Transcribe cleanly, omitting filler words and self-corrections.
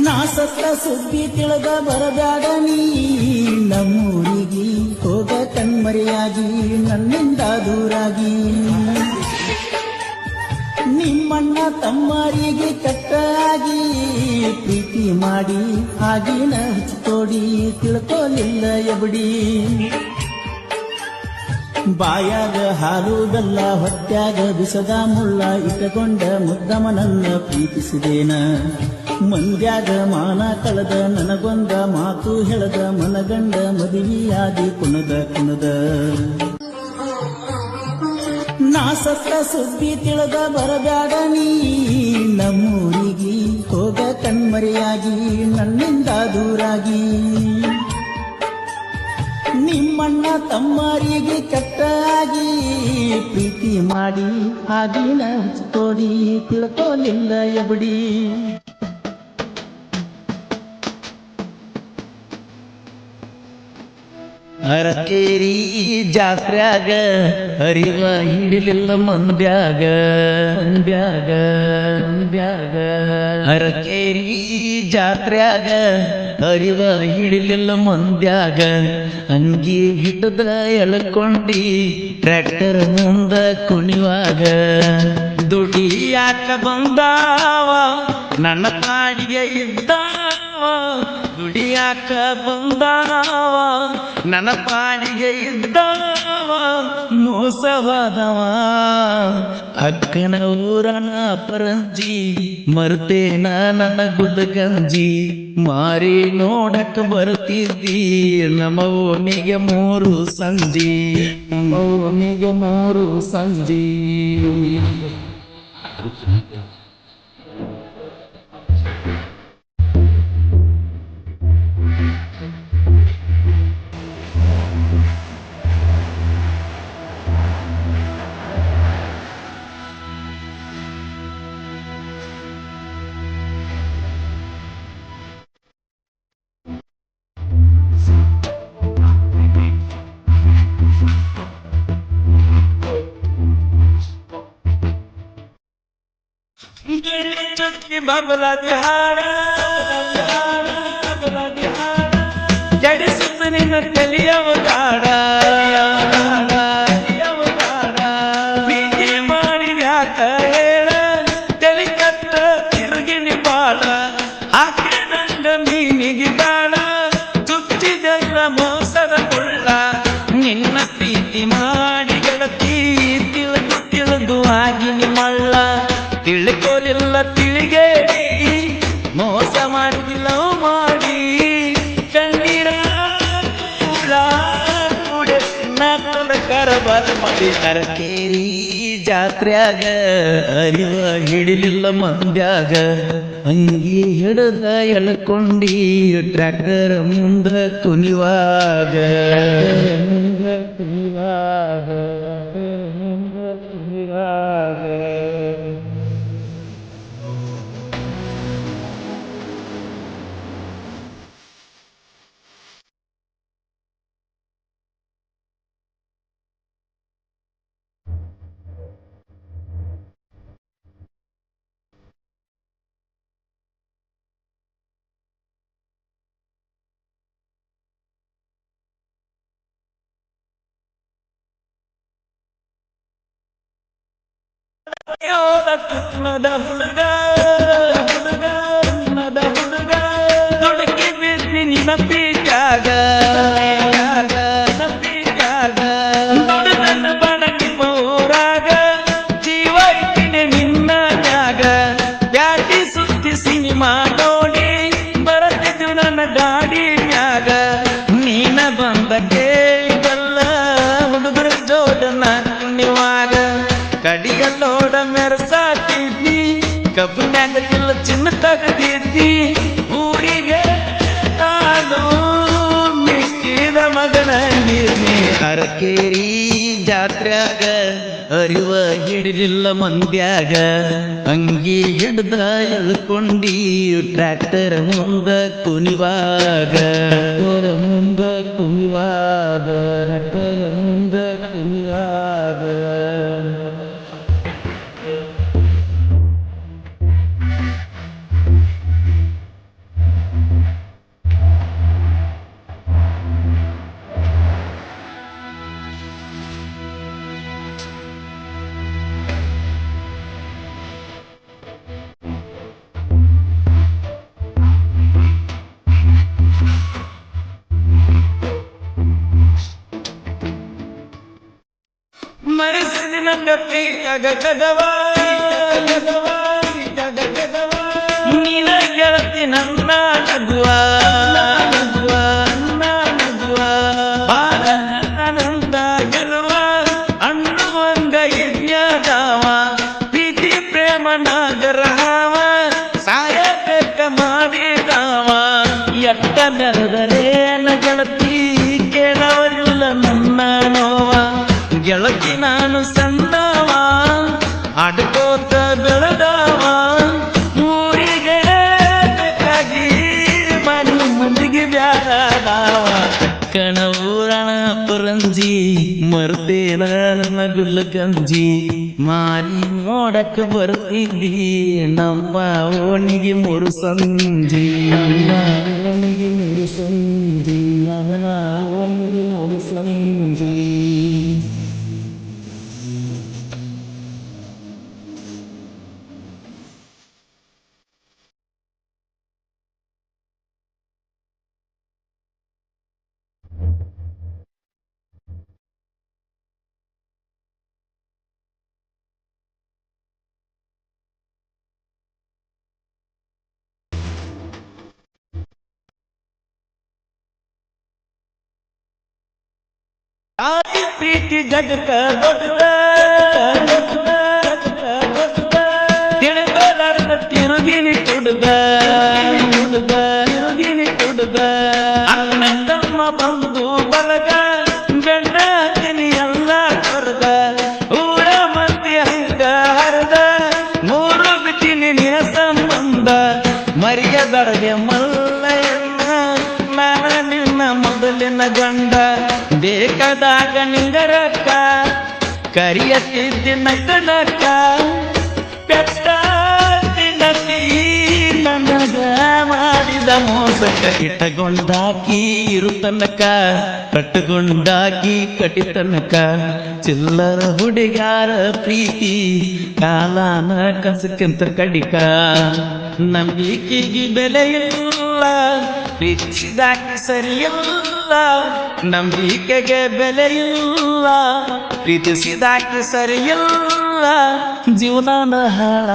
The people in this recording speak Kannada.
ನಾ ಸತ್ತ ಸುದ್ದಿ ತಿಳಿದ ಬರಬ್ಯಾಡ ನೀ ನಮ್ಮೂರಿಗೆ ಹೋಗ ಕಣ್ಮರೆಯಾಗಿ ನನ್ನಿಂದ ದೂರಾಗಿ ನಿಮ್ಮಣ್ಣ ತಮ್ಮರಿಗೆ ಕಟ್ಟಾಗಿ ಪ್ರೀತಿ ಮಾಡಿ ಆಗಿನ ತೋಡಿ ತಿಳ್ಕೊಲಿಲ್ಲ ಎಬಡಿ ಬಾಯಾಗ ಹಾಲು ಬೆಲ್ಲ ಹೊಟ್ಯಾಗ ಬಿಸದ ಮುಳ್ಳ ಇಟ್ಟಕೊಂಡ ಮುದ್ದಮನನ್ನ ಪ್ರೀತಿಸಿದೇನ ಮಂದ್ಯಾಗ ಮಾನ ಕಳೆದ ನನಗೊಂದ ಮಾತು ಹೇಳದ ಮನಗಂಡ ಮದುವೆಯಾದಿ ಕುಣದ ನಾ ಸತ್ತ ಸುದ್ದಿ ತಿಳಿದ ಬರಬ್ಯಾಡ ನೀ ನಮ್ಮೂರಿಗೆ ಹೋಗ ಕಣ್ಮರೆಯಾಗಿ ನನ್ನಿಂದ ದೂರಾಗಿ ನಿಮ್ಮಣ್ಣ ತಮ್ಮರಿಗೆ ಕಟ್ಟಾಗಿ ಪ್ರೀತಿ ಮಾಡಿ ಆಗಿನ ತೋಡಿ ತಿಳ್ಕೊಲಿಲ್ಲ ಎಬಡಿ ಅರಕೇರಿ ಜಾತ್ರ್ಯಾಗ ಹರಿವ ಹಿಡಿಲಿಲ್ಲ ಮಂದ್ಯಾಗ ಅರಕೇರಿ ಜಾತ್ರ್ಯಾಗ ಹರಿವ ಹಿಡಿಲಿಲ್ಲ ಮಂದ್ಯಾಗ ಅಂಗಿ ಹಿಡಿದ ಎಳ್ಕೊಂಡಿ ಟ್ರ್ಯಾಕ್ಟರ್ ಮುಂದ ಕುಣಿವಾಗ ದುಡಿಯಾಕ ಬಂದಾವ ನನ್ನ ಕಾಡಿಗೆ ಇದ್ದಾವ ದುಡಿಯಾಕ ಬಂದಾವ ನನ್ನ ಪಾಡಿಗೆ ಇದ್ದಾವ ಮೋಸವಾದವ ಅಕ್ಕನ ಊರನ ಪರಂಜಿ ಮರ್ತೇನ ನನ್ನ ಗುದಗಂಜಿ ಮಾರಿ ನೋಡಕ್ ಬರ್ತಿದ್ದಿ ನಮ್ಮ ಓಣಿಗೆ ಮೂರು ಸಂಜಿ ಬಾಬಲಾ ಬಿಹಾರ ಜಡಿಸುತ್ತ ನಿನ್ನ ಕಲಿಯವ ಗಾಡ ಬೀಜಿ ಮಾಡಿ ಯಾಕ ಹೇಳ ತಲೆ ಕತ್ತ ತಿರುಗಿನಿ ಬಾಳ ಆಕೆ ನಂಗ ಮೀನಿಗೆ ಬಾಳ ತುಚ್ಚಿದ ಮೋಸದ ಕುಳ್ಳ ನಿನ್ನ ಪ್ರೀತಿ ಮಾಡಿ ಗೆಳತಿ ತಿಳಿದು ಆಗಿನಿ ಮಳ್ಳ ತಿಳ್ಕೊಲಿಲ್ಲ ತಿಳಿಗೆ ಮೋಸ ಮಾಡಿಲ್ಲ ಮಾಡಿ ಕಣ್ಣೀರ ಕರಬಾರ ಮಾಡಿ ಅರಕೇರಿ ಜಾತ್ರ್ಯಾಗ ಅರಿವ ಹಿಡಿಲಿಲ್ಲ ಮಂದ್ಯಾಗ ಅಂಗಿ ಹಿಡಿದ ಎಳ್ಕೊಂಡಿ ಟ್ರ್ಯಾಕ್ಟರ್ ಮುಂದ ಕುಣಿವಾಗ ಹುಡುಗ ದುಡುಕಿ ಬಿಸಿ ನಿನ್ನ ಪೀಜಾಗ ನನ್ನ ಬಡಕಿ ಊರಾಗ ಜೀವ ಇಟ್ಟಿದೆ ನಿನ್ನ ಮ್ಯಾಗ ಬ್ಯಾಟಿ ಸುತ್ತಿ ಸಿನಿಮಾ ನೋಡಿ ಬರತಿದ್ದು ನನ್ನ ಗಾಡಿ ಮ್ಯಾಗ ನೀನ ಬಂದ ಕೇಳಲ್ಲ ಹುಡುಗರ ಜೋಡನ ಕುಣಿವಾಗ ಕಡಿಗಲ್ಲೋಡ ಮೆರಸಾತಿದ್ದಿ ಕಬ್ಬಿನ್ಯಾಗ ಇಲ್ಲ ಚಿನ್ನ ತಗದಿದ್ದಿ ಊರಿಗೆ ನಾನು ಮಿಕ್ಕಿದ ಮಗನ ನೀರ್ನಿ ಅರಕೇರಿ ಜಾತ್ರ್ಯಾಗ ಅರಿವ ಹಿಡಿಲಿಲ್ಲ ಮಂದ್ಯಾಗ ಅಂಗಿ ಹಿಡ್ದ ಎಳ್ಕೊಂಡಿ ಟ್ರ್ಯಾಕ್ಟರ್ ಮುಂದ ಕುಣಿವಾಗ ಗಪ್ಪಿಯಾಗ ಕದವಾ ನೀನ ಗೆಳತಿ ನನ್ನ ನಗುವ ಆನಂದ ಗೆಲುವ ಅನ್ನುವಂಗ ಯಜ್ಞದಾವ ಪ್ರೀತಿ ಪ್ರೇಮ ನಾಗರಹಾವ ಸಾಯಬೇಕ ಮಾಡಿದಾವ ಎಟ್ಟ ಬೆಳೆದರೇನ ಗೆಳತಿ ಕೇಳವರಿಲ್ಲ ನನ್ನ ನೋವ ಗೆಳತಿ ನಾನು ಸಣ್ಣವ ಆಡ್ಕೋತ ಬೆಳೆದವ ಊರಿಗೆ ಬೇಕಾಗಿ ಮಂದಿಗೆ ಬ್ಯಾಡವ ಕಣ ಊರಣ ಪರಂಜಿ ಮರ್ತೇನ ನಗುಲ್ಲ ಗಂಜಿ ಮಾರಿ ನೋಡಕ್ಕೆ ಬರ್ತಿದ್ದಿ ನಮ್ಮ ಓಣಿಗೆ ಮೂರು ಸಂಜೆ ಓಣಿಗೆ ಮೂರು ಸಂಜೆ ಓಣಿಗೆ ಮೂರು ಸಂಜೆ ಆದಿ ಪ್ರೀತಿ ಜಗಕ್ಕ ದೊಡ್ಡ ತಿಳುಗಲಾರ್ದ ತಿರುಗಿನಿ ತುಡುಗ ಅಣ್ಣ ತಮ್ಮ ಬಂದು ಬಲಗ ಬೆಣ್ಣಾಕಿನಿ ಎಲ್ಲ ಕೊರಗ ಊರ ಮಂದಿ ಹಂಗ ಹರದ ಮೂರು ಬಿಟ್ಟಿನಿ ನಿನ ಸಂಬಂಧ ಮರಿಯದೊಳಗೆ ಮಲ್ಲಯ್ಯನ ನಾನ ನಿನ್ನ ಮೊದಲಿನ ಗಂಡ ಬೇಕಾದಾಗ ನಿಂಗರಕ್ಕ ಕರಿಯತ್ತಿದ್ದಿನ ಕನಕ ಪೆಟ್ಟ ತಿನ್ನತಿ ನನಗ ಮಾಡಿದ ಮೋಸಕ ಇಟ್ಟಗೊಂಡಾಕಿ ಇರು ತನಕ ಕಟ್ಟಗೊಂಡಾಕಿ ಕಟಿತನಕ ಚಿಲ್ಲರ ಹುಡುಗಾರ ಪ್ರೀತಿ ಕಾಲಾನ ಕಸಕ್ಕಿಂತ ಕಡಿಕ ನಂಬಿಕೆಗೆ ಬೆಲೆಯಿಲ್ಲ ಪ್ರೀತಿಸಿದಾಕಿ ಸರಿಯಿಲ್ಲ ನಂಬಿಕೆಗೆ ಬೆಲೆಯಿಲ್ಲ ಪ್ರೀತಿಸಿದಾಕಿ ಸರಿಯಿಲ್ಲ ಜೀವನ ಹಾಳ